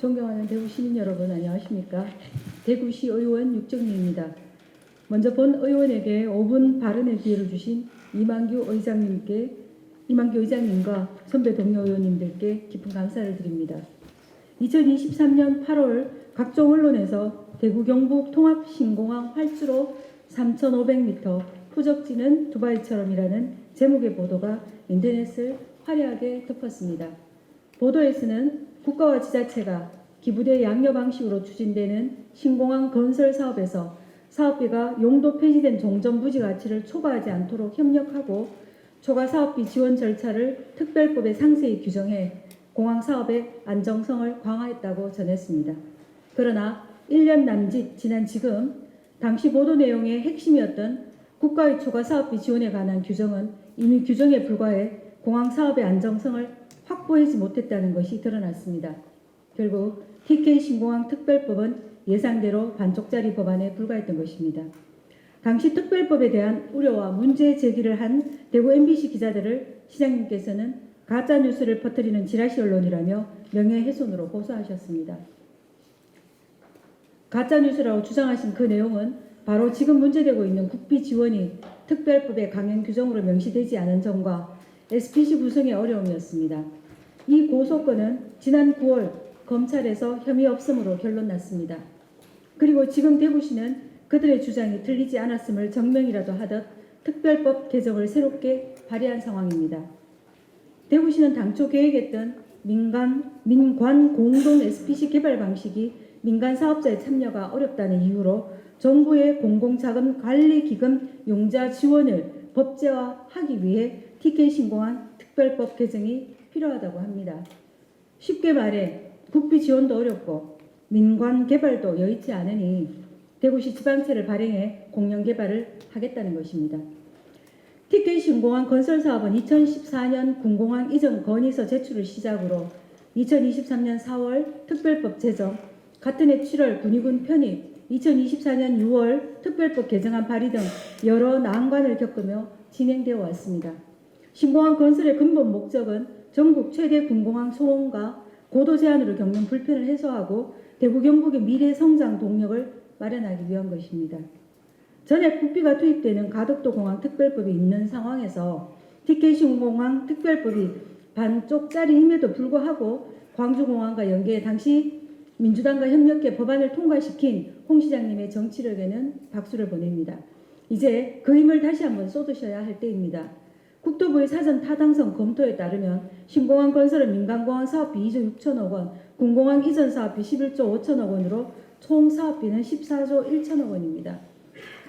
존경하는 대구 시민 여러분, 안녕하십니까? 대구시 의원 육정미입니다. 먼저 본 의원에게 5분 발언의 기회를 주신 이만규 의장님과 선배 동료 의원님들께 깊은 감사를 드립니다. 2023년 8월 각종 언론에서 대구 경북 통합 신공항 활주로 3,500m 후적지는 두바이처럼이라는 제목의 보도가 인터넷을 화려하게 덮었습니다. 보도에서는 국가와 지자체가 기부대 양려 방식으로 추진되는 신공항 건설 사업에서 사업비가 용도 폐지된 종전부지 가치를 초과하지 않도록 협력하고 초과 사업비 지원 절차를 특별법에 상세히 규정해 공항 사업의 안정성을 강화했다고 전했습니다. 그러나 1년 남짓 지난 지금 당시 보도 내용의 핵심이었던 국가의 초과 사업비 지원에 관한 규정은 이미 규정에 불과해 공항 사업의 안정성을 확보하지 못했다는 것이 드러났습니다. 결국 TK 신공항 특별법은 예상대로 반쪽짜리 법안에 불과했던 것입니다. 당시 특별법에 대한 우려와 문제 제기를 한 대구 MBC 기자들을 시장님께서는 가짜뉴스를 퍼뜨리는 지라시 언론이라며 명예훼손으로 고소하셨습니다. 가짜뉴스라고 주장하신 그 내용은 바로 지금 문제되고 있는 국비 지원이 특별법의 강행 규정으로 명시되지 않은 점과 SPC 구성의 어려움이었습니다. 이 고소건은 지난 9월 검찰에서 혐의 없음으로 결론났습니다. 그리고 지금 대구시는 그들의 주장이 틀리지 않았음을 증명이라도 하듯 특별법 개정을 새롭게 발의한 상황입니다. 대구시는 당초 계획했던 민관 공동 SPC 개발 방식이 민간 사업자의 참여가 어렵다는 이유로 정부의 공공자금관리기금 용자 지원을 법제화하기 위해 TK 신공항 특별법 개정이 필요하다고 합니다. 쉽게 말해 국비 지원도 어렵고 민관 개발도 여의치 않으니 대구시 지방채를 발행해 공영 개발을 하겠다는 것입니다. TK 신공항 건설 사업은 2014년 군공항 이전 건의서 제출을 시작으로 2023년 4월 특별법 제정, 같은 해 7월 군의군 편입, 2024년 6월 특별법 개정안 발의 등 여러 난관을 겪으며 진행되어 왔습니다. 신공항 건설의 근본 목적은 전국 최대 군공항 소원과 고도 제한으로 겪는 불편을 해소하고 대구 경북의 미래 성장 동력을 마련하기 위한 것입니다. 전액 국비가 투입되는 가덕도 공항 특별법이 있는 상황에서 TK 신공항 특별법이 반쪽짜리임에도 불구하고 광주공항과 연계해 당시 민주당과 협력해 법안을 통과시킨 홍 시장님의 정치력에는 박수를 보냅니다. 이제 그 힘을 다시 한번 쏟으셔야 할 때입니다. 국토부의 사전 타당성 검토에 따르면 신공항 건설은 민간공항 사업비 2조 6천억 원, 군공항 이전 사업비 11조 5천억 원으로 총 사업비는 14조 1천억 원입니다.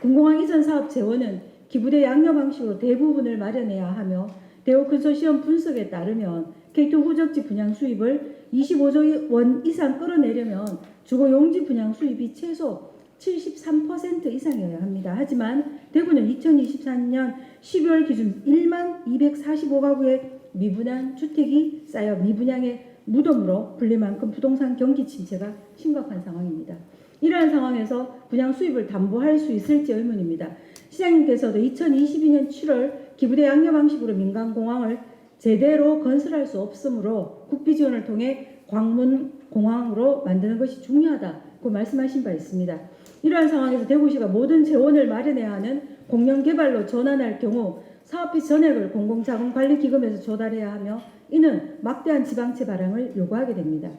군공항 이전 사업 재원은 기부대 양려 방식으로 대부분을 마련해야 하며 대우 컨소시엄 분석에 따르면 K2 후적지 분양 수입을 25조 원 이상 끌어내려면 주거 용지 분양 수입이 최소 73% 이상이어야 합니다. 하지만 대구는 2024년 12월 기준 1만 245가구의 미분양 주택이 쌓여 미분양의 무덤으로 불릴 만큼 부동산 경기 침체가 심각한 상황입니다. 이러한 상황에서 분양 수입을 담보할 수 있을지 의문입니다. 시장님께서도 2022년 7월 기부대 양려 방식으로 민간공항을 제대로 건설할 수 없으므로 국비 지원을 통해 광문공항으로 만드는 것이 중요하다고 말씀하신 바 있습니다. 이러한 상황에서 대구시가 모든 재원을 마련해야 하는 공영 개발로 전환할 경우 사업비 전액을 공공자금관리기금에서 조달해야 하며 이는 막대한 지방채 발행을 요구하게 됩니다.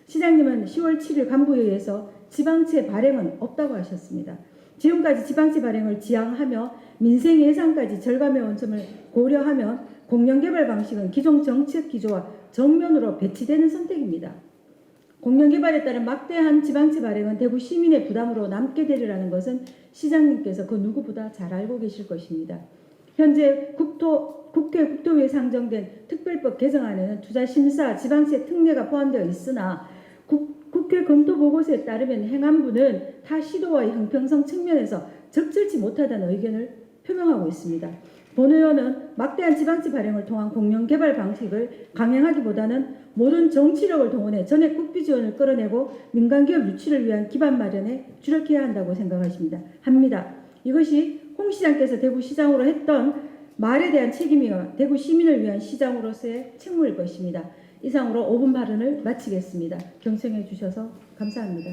시장님은 10월 7일 간부회의에서 지방채 발행은 없다고 하셨습니다. 지금까지 지방채 발행을 지향하며 민생 예산까지 절감해온 점을 고려하면 공영개발 방식은 기존 정책 기조와 정면으로 배치되는 선택입니다. 공영개발에 따른 막대한 지방채 발행은 대구 시민의 부담으로 남게 되리라는 것은 시장님께서 그 누구보다 잘 알고 계실 것입니다. 현재 국회 국토위에 상정된 특별법 개정안에는 투자심사, 지방채 특례가 포함되어 있으나 국회 검토 보고서에 따르면 행안부는 타 시도와의 형평성 측면에서 적절치 못하다는 의견을 표명하고 있습니다. 본 의원은 막대한 지방채 발행을 통한 공영개발 방식을 강행하기보다는 모든 정치력을 동원해 전액 국비 지원을 끌어내고 민간기업 유치를 위한 기반 마련에 주력해야 한다고 생각하십니다. 이것이 홍 시장께서 대구시장으로 했던 말에 대한 책임이요 대구 시민을 위한 시장으로서의 책무일 것입니다. 이상으로 5분 발언을 마치겠습니다. 경청해 주셔서 감사합니다.